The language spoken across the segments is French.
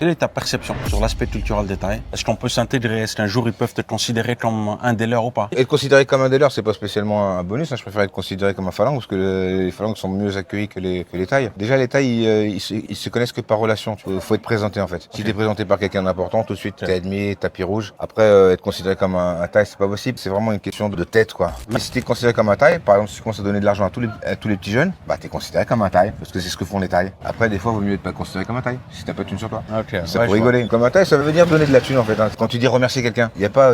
Quelle est ta perception sur l'aspect culturel des Thaïs? Est-ce qu'on peut s'intégrer? Est-ce qu'un jour ils peuvent te considérer comme un des leurs ou pas? Être considéré comme un des leurs, c'est pas spécialement un bonus. Je préfère être considéré comme un phalangue parce que les phalangues sont mieux accueillis que les Thaïs. Déjà, les Thaïs, ils se connaissent que par relation. Faut être présenté en fait. Si t'es présenté par quelqu'un d'important, tout de suite t'es admis, tapis rouge. Après, être considéré comme un Thaï, c'est pas possible. C'est vraiment une question de tête, quoi. Mais si t'es considéré comme un Thaï, par exemple, si tu commences à donner de l'argent à tous les petits jeunes, bah t'es considéré comme un Thaï parce que c'est ce que font les Thaïs. Après, des fois, vaut mieux être pas considéré comme un Thaï si t'as pas de thune sur toi. Ok. Ça pour rigoler. Comme un Thaï, ça veut dire donner de la thune en fait. Quand tu dis remercier quelqu'un,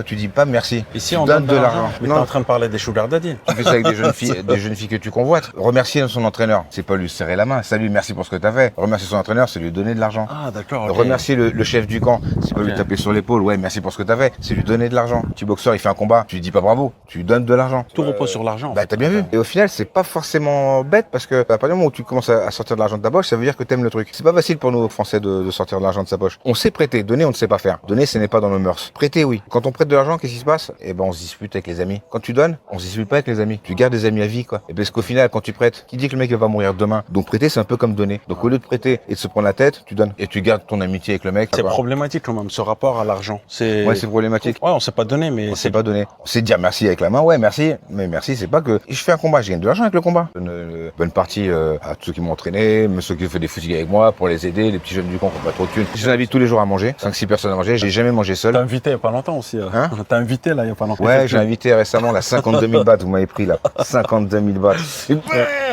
tu dis pas merci. Ici, tu on donnes de l'argent. Mais t'es en train de parler des sugar daddy. Tu fais ça avec des jeunes filles que tu convoites. Remercier son entraîneur, c'est pas lui serrer la main. Salut, merci pour ce que t'as fait. Remercier son entraîneur, c'est lui donner de l'argent. Ah, d'accord. Ok. Remercier le chef du camp, c'est pas lui taper sur l'épaule. Ouais, merci pour ce que t'as fait. C'est lui donner de l'argent. Tu boxeur, il fait un combat, tu lui dis pas bravo, tu lui donnes de l'argent. Tout repose sur l'argent. Bah t'as bien vu. Et au final, c'est pas forcément bête parce que à partir du moment où tu commences à sortir de l'argent de ta poche, ça veut dire que t'aimes le truc. C'est pas facile pour nous Français de sortir de l'argent de sa poche. On sait prêter, donner, on ne sait pas faire. Donner, ce n'est pas dans nos mœurs. Prêter, oui. Quand on prête de l'argent, qu'est-ce qui se passe? Eh ben, on se dispute avec les amis. Quand tu donnes, on se dispute pas avec les amis. Tu gardes des amis à vie, quoi. Et parce qu'au final, quand tu prêtes, qui dit que le mec va mourir demain? Donc prêter, c'est un peu comme donner. Donc au lieu de prêter et de se prendre la tête, tu donnes et tu gardes ton amitié avec le mec. C'est problématique quand même, ce rapport à l'argent. Ouais, c'est problématique. Ouais, on sait pas donner, mais On sait pas donner. On sait dire merci avec la main, ouais, merci. Mais merci, c'est pas que je fais un combat, je gagne de l'argent avec le combat. Bonne partie à tous ceux qui m'ont entraîné, ceux qui ont fait des footings avec moi pour les aider, les petits jeunes du camp qui ont pas trop de thunes. Je les invite tous les jours à manger, 5-6 personnes à manger. J'ai jamais mangé seul. T'as invité il y a pas longtemps aussi. Hein? T'as invité là il y a pas longtemps. Ouais, j'ai invité récemment la 52 000 bahts, vous m'avez pris là. 52 000 bahts.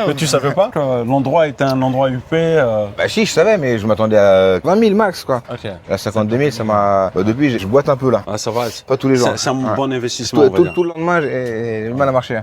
Mais tu savais pas que l'endroit était un endroit huppé Bah si, je savais, mais je m'attendais à 20 000 max, quoi. Ok. La 52 000, ça m'a... depuis, je boite un peu là. Ah, ça va. Pas tous les jours. C'est un Ouais. bon investissement. Tout le lendemain, j'ai mal à marcher.